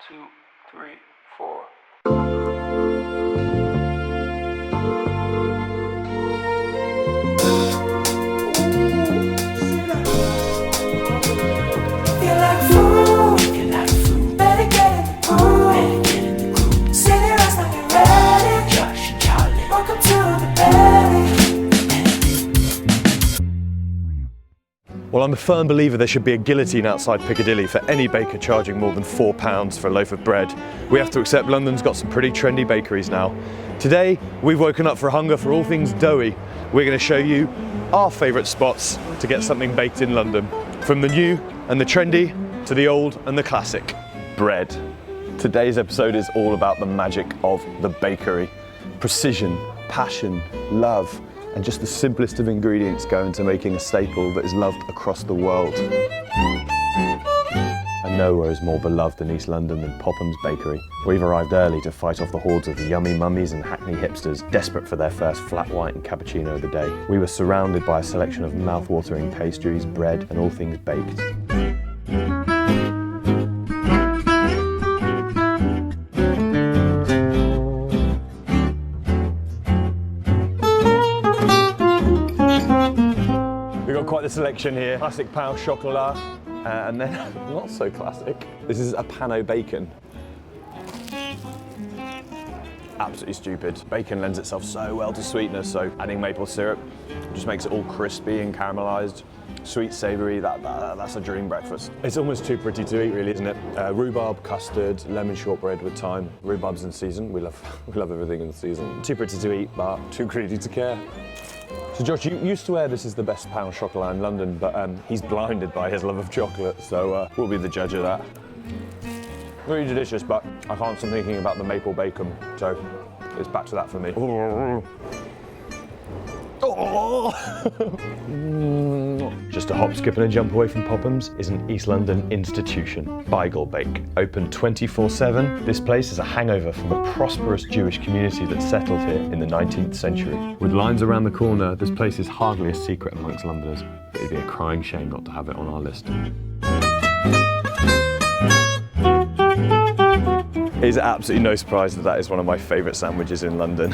2, 3, 4. Well, I'm a firm believer there should be a guillotine outside Piccadilly for any baker charging more than £4 for a loaf of bread. We have to accept London's got some pretty trendy bakeries now. Today, we've woken up for a hunger for all things doughy. We're going to show you our favourite spots to get something baked in London. From the new and the trendy to the old and the classic, bread. Today's episode is all about the magic of the bakery. Precision, passion, love, and just the simplest of ingredients go into making a staple that is loved across the world. And nowhere is more beloved in East London than Pophams Bakery. We've arrived early to fight off the hordes of yummy mummies and hackney hipsters desperate for their first flat white and cappuccino of the day. We were surrounded by a selection of mouth-watering pastries, bread, and all things baked. Quite the selection here. Classic pain au chocolat, and then not so classic. This is a pan au bacon. Absolutely stupid. Bacon lends itself so well to sweetness, so adding maple syrup just makes it all crispy and caramelised. Sweet, savoury, that's a dream breakfast. It's almost too pretty to eat, really, isn't it? Rhubarb, custard, lemon shortbread with thyme. Rhubarb's in season. We love everything in season. Too pretty to eat, but too greedy to care. So Josh, you swear this is the best pain au chocolat in London, but he's blinded by his love of chocolate, so we'll be the judge of that. Really delicious, but I can't stop thinking about the maple bacon, so it's back to that for me. Just a hop, skip and a jump away from Pophams is an East London institution, Biegel Bake. Open 24/7, this place is a hangover from a prosperous Jewish community that settled here in the 19th century. With lines around the corner, this place is hardly a secret amongst Londoners, but it'd be a crying shame not to have it on our list. It is absolutely no surprise that that is one of my favourite sandwiches in London.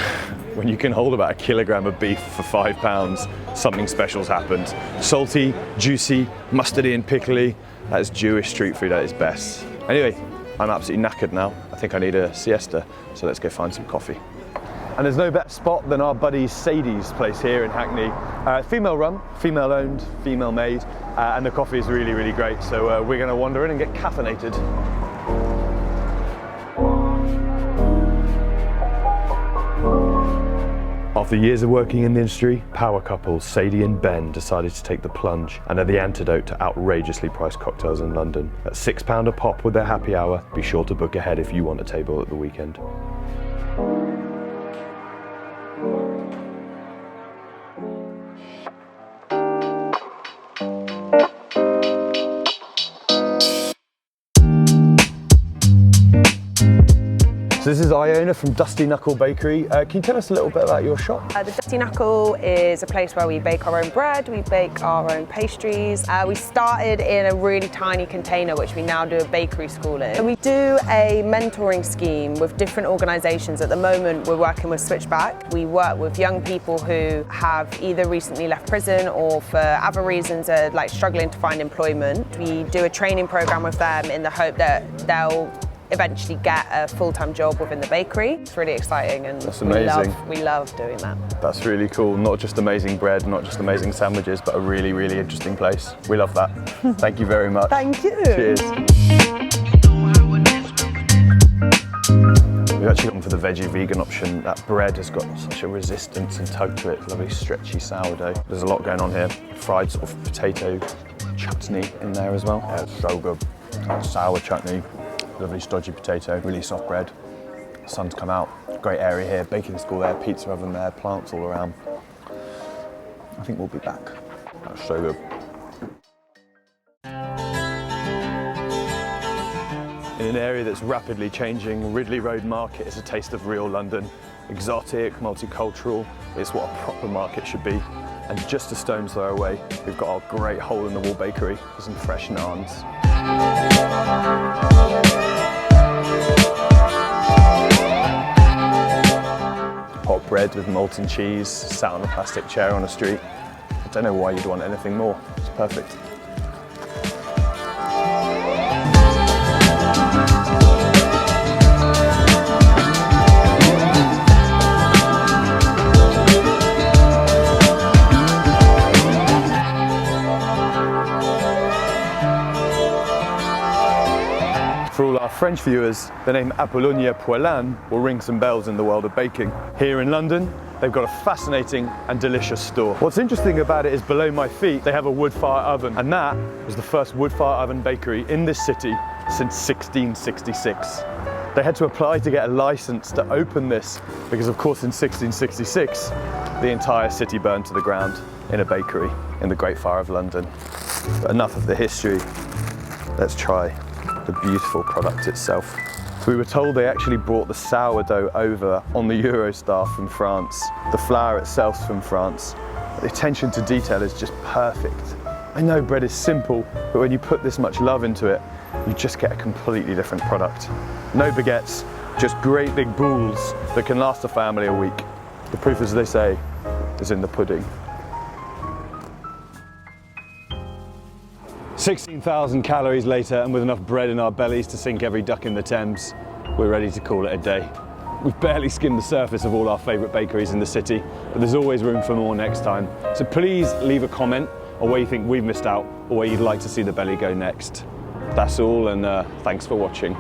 When you can hold about a kilogram of beef for £5, something special's happened. Salty, juicy, mustardy and pickly. That is Jewish street food at its best. Anyway, I'm absolutely knackered now. I think I need a siesta, so let's go find some coffee. And there's no better spot than our buddy Sadies Place here in Hackney. Female run, female owned, female made, and the coffee is really, really great. So we're gonna wander in and get caffeinated. After years of working in the industry, power couples Sadie and Ben decided to take the plunge and are the antidote to outrageously priced cocktails in London. At £6 a pop with their happy hour, be sure to book ahead if you want a table at the weekend. So this is Iona from Dusty Knuckle Bakery. Can you tell us a little bit about your shop? The Dusty Knuckle is a place where we bake our own bread, we bake our own pastries. We started in a really tiny container, which we now do a bakery school in. We do a mentoring scheme with different organisations. At the moment, we're working with Switchback. We work with young people who have either recently left prison or for other reasons are struggling to find employment. We do a training programme with them in the hope that they'll eventually get a full-time job within the bakery. It's really exciting and that's amazing. We love doing that. That's really cool. Not just amazing bread, not just amazing sandwiches, but a really, really interesting place. We love that. Thank you very much. Thank you. Cheers. We've actually gone for the veggie vegan option. That bread has got such a resistance and tug to it. Lovely stretchy sourdough. There's a lot going on here. Fried sort of potato chutney in there as well. Yeah, it's so good. Sour chutney. Lovely stodgy potato, really soft bread. The sun's come out, great area here, baking school there, pizza oven there, plants all around. I think we'll be back. That's so good. In an area that's rapidly changing, Ridley Road Market is a taste of real London. Exotic, multicultural, it's what a proper market should be. And just a stone's throw away, we've got our great hole-in-the-wall bakery with some fresh naans. bread with molten cheese, sat on a plastic chair on a street. I don't know why you'd want anything more. It's perfect. For all our French viewers, the name Apollonia Poilâne will ring some bells in the world of baking. Here in London, they've got a fascinating and delicious store. What's interesting about it is below my feet, they have a wood-fire oven, and that was the first wood-fire oven bakery in this city since 1666. They had to apply to get a license to open this because, of course, in 1666, the entire city burned to the ground in a bakery in the Great Fire of London. But enough of the history. Let's try the beautiful product itself. So we were told they actually brought the sourdough over on the Eurostar from France. The flour itself's from France. The attention to detail is just perfect. I know bread is simple, but when you put this much love into it, you just get a completely different product. No baguettes, just great big boules that can last a family a week. The proof, as they say, is in the pudding. 16,000 calories later, and with enough bread in our bellies to sink every duck in the Thames, we're ready to call it a day. We've barely skimmed the surface of all our favourite bakeries in the city, but there's always room for more next time. So please leave a comment on where you think we've missed out or where you'd like to see the belly go next. That's all, and thanks for watching.